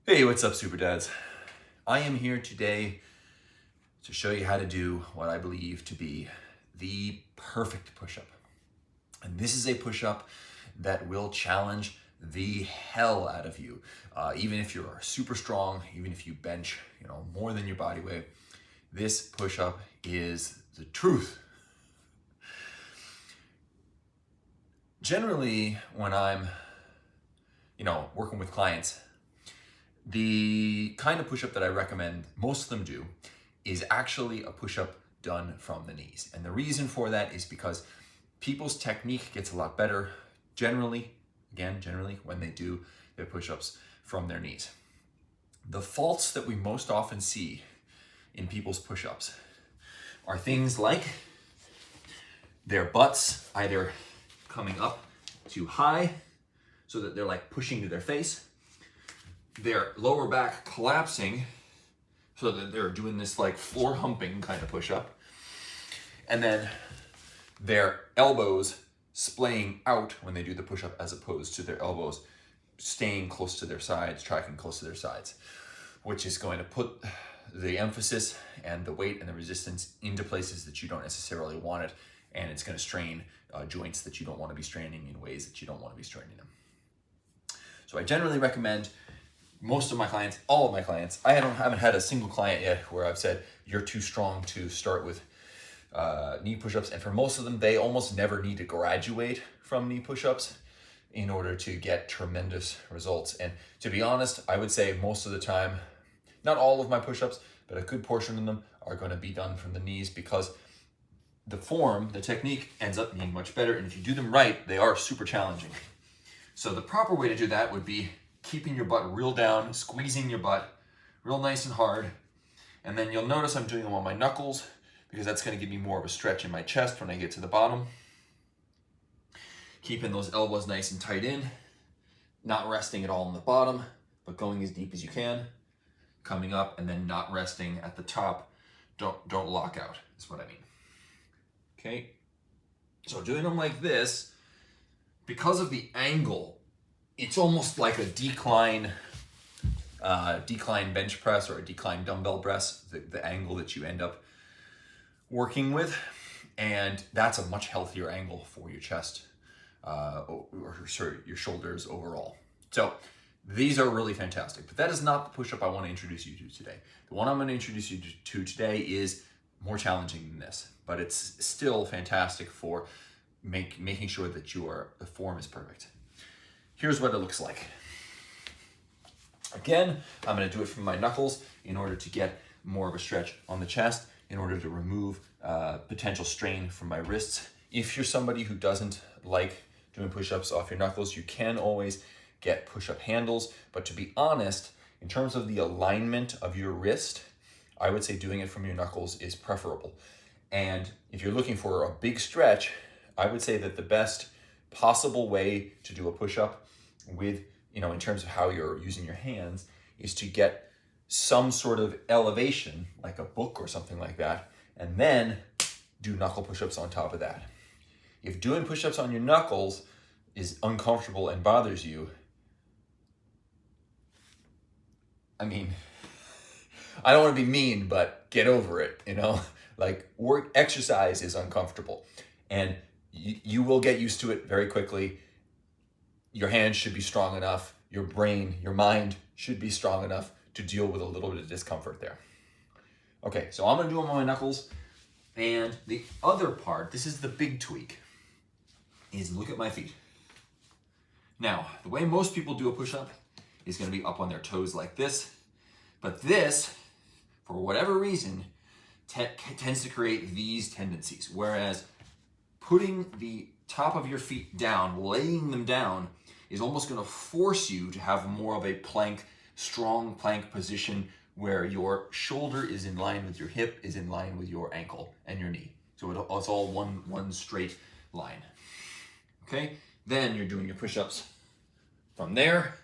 Hey, what's up, Superdads? I am here today to show you how to do what I believe to be the perfect push-up. And this is a push-up that will challenge the hell out of you. Even if you're super strong, even if you bench, more than your body weight, this push-up is the truth. Generally, when I'm, working with clients, the kind of push-up that I recommend most of them do is actually a push-up done from the knees. And the reason for that is because people's technique gets a lot better generally when they do their push-ups from their knees. The faults that we most often see in people's push-ups are things like their butts either coming up too high so that they're like pushing to their face, their lower back collapsing so that they're doing this like floor humping kind of push-up, and then their elbows splaying out when they do the push-up as opposed to their elbows staying close to their sides, tracking close to their sides, which is going to put the emphasis and the weight and the resistance into places that you don't necessarily want it, and it's going to strain joints that you don't want to be straining in ways that you don't want to be straining them. So I generally recommend most of my clients, all of my clients, I haven't had a single client yet where I've said, you're too strong to start with knee push-ups. And for most of them, they almost never need to graduate from knee push-ups in order to get tremendous results. And to be honest, I would say most of the time, not all of my push-ups, but a good portion of them are going to be done from the knees because the form, the technique ends up being much better. And if you do them right, they are super challenging. So the proper way to do that would be keeping your butt real down, squeezing your butt real nice and hard. And then you'll notice I'm doing them on my knuckles because that's going to give me more of a stretch in my chest when I get to the bottom. Keeping those elbows nice and tight in, not resting at all on the bottom, but going as deep as you can, coming up and then not resting at the top. Don't lock out, is what I mean. Okay, so doing them like this, because of the angle, it's almost like a decline bench press or a decline dumbbell press, the angle that you end up working with. And that's a much healthier angle for your chest, your shoulders overall. So these are really fantastic, but that is not the push-up I want to introduce you to today. The one I'm going to introduce you to today is more challenging than this, but it's still fantastic for making sure that the form is perfect. Here's what it looks like. Again, I'm going to do it from my knuckles in order to get more of a stretch on the chest, in order to remove potential strain from my wrists. If you're somebody who doesn't like doing push-ups off your knuckles, you can always get push-up handles. But to be honest, in terms of the alignment of your wrist, I would say doing it from your knuckles is preferable. And if you're looking for a big stretch, I would say that the best possible way to do a push-up with, in terms of how you're using your hands, is to get some sort of elevation, like a book or something like that, and then do knuckle push-ups on top of that. If doing push-ups on your knuckles is uncomfortable and bothers you, I don't want to be mean, but get over it, Like exercise is uncomfortable, and you will get used to it very quickly. Your hands should be strong enough. Your brain, your mind should be strong enough to deal with a little bit of discomfort there. Okay, so I'm going to do them on my knuckles. And the other part, this is the big tweak, is look at my feet. Now, the way most people do a push-up is going to be up on their toes like this. But this, for whatever reason, tends to create these tendencies. Whereas putting the top of your feet down, laying them down, is almost going to force you to have more of a strong plank position where your shoulder is in line with your hip, is in line with your ankle and your knee. So it's all one straight line. Okay? Then you're doing your push-ups from there.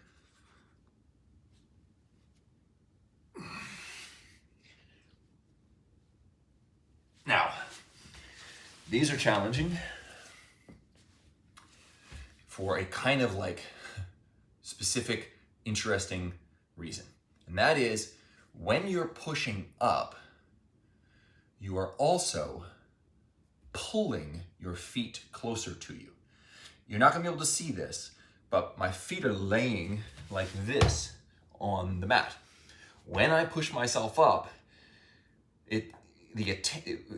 Now, these are challenging for a kind of like specific, interesting reason. And that is, when you're pushing up, you are also pulling your feet closer to you. You're not gonna be able to see this, but my feet are laying like this on the mat. When I push myself up,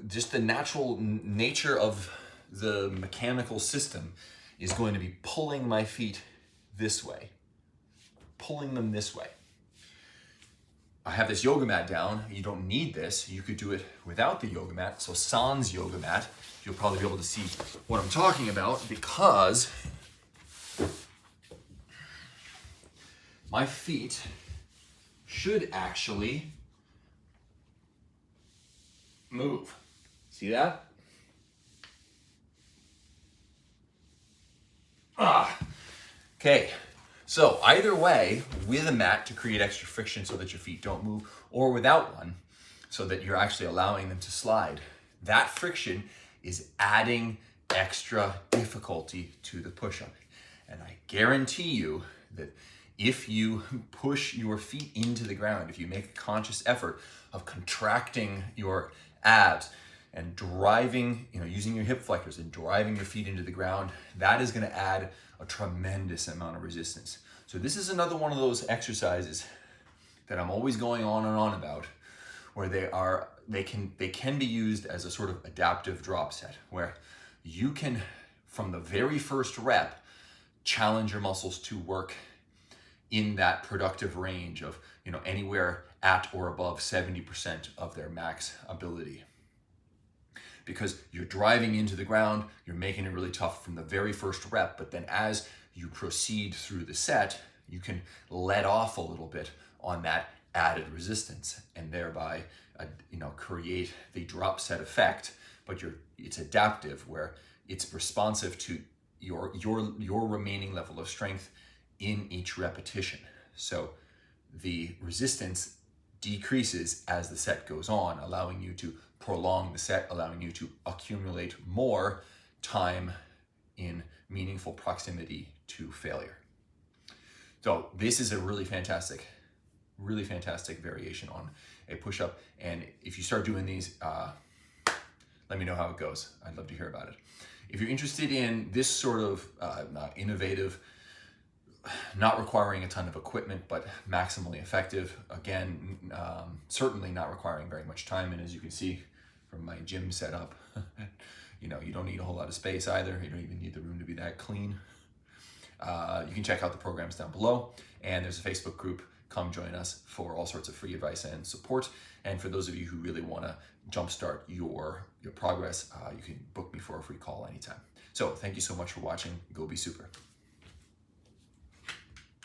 just the natural nature of the mechanical system is going to be pulling my feet this way, pulling them this way. I have this yoga mat down. You don't need this. You could do it without the yoga mat. So sans yoga mat, you'll probably be able to see what I'm talking about, because my feet should actually move. See that? Okay. So either way, with a mat to create extra friction so that your feet don't move, or without one so that you're actually allowing them to slide, that friction is adding extra difficulty to the push-up. And I guarantee you that if you push your feet into the ground, if you make a conscious effort of contracting your abs and driving, using your hip flexors and driving your feet into the ground, that is going to add a tremendous amount of resistance. So this is another one of those exercises that I'm always going on and on about, where they can be used as a sort of adaptive drop set, where you can, from the very first rep, challenge your muscles to work in that productive range of, anywhere at or above 70% of their max ability. Because you're driving into the ground, you're making it really tough from the very first rep, but then as you proceed through the set, you can let off a little bit on that added resistance, and thereby create the drop set effect. But it's adaptive, where it's responsive to your remaining level of strength in each repetition. So the resistance decreases as the set goes on, allowing you to prolong the set, allowing you to accumulate more time in meaningful proximity to failure. So this is a really fantastic variation on a push-up. And if you start doing these, let me know how it goes. I'd love to hear about it. If you're interested in this sort of innovative, not requiring a ton of equipment, but maximally effective, again, certainly not requiring very much time. And as you can see from my gym setup, you don't need a whole lot of space either. You don't even need the room to be that clean. You can check out the programs down below, and there's a Facebook group. Come join us for all sorts of free advice and support. And for those of you who really want to jumpstart your progress, you can book me for a free call anytime. So thank you so much for watching. Go be super.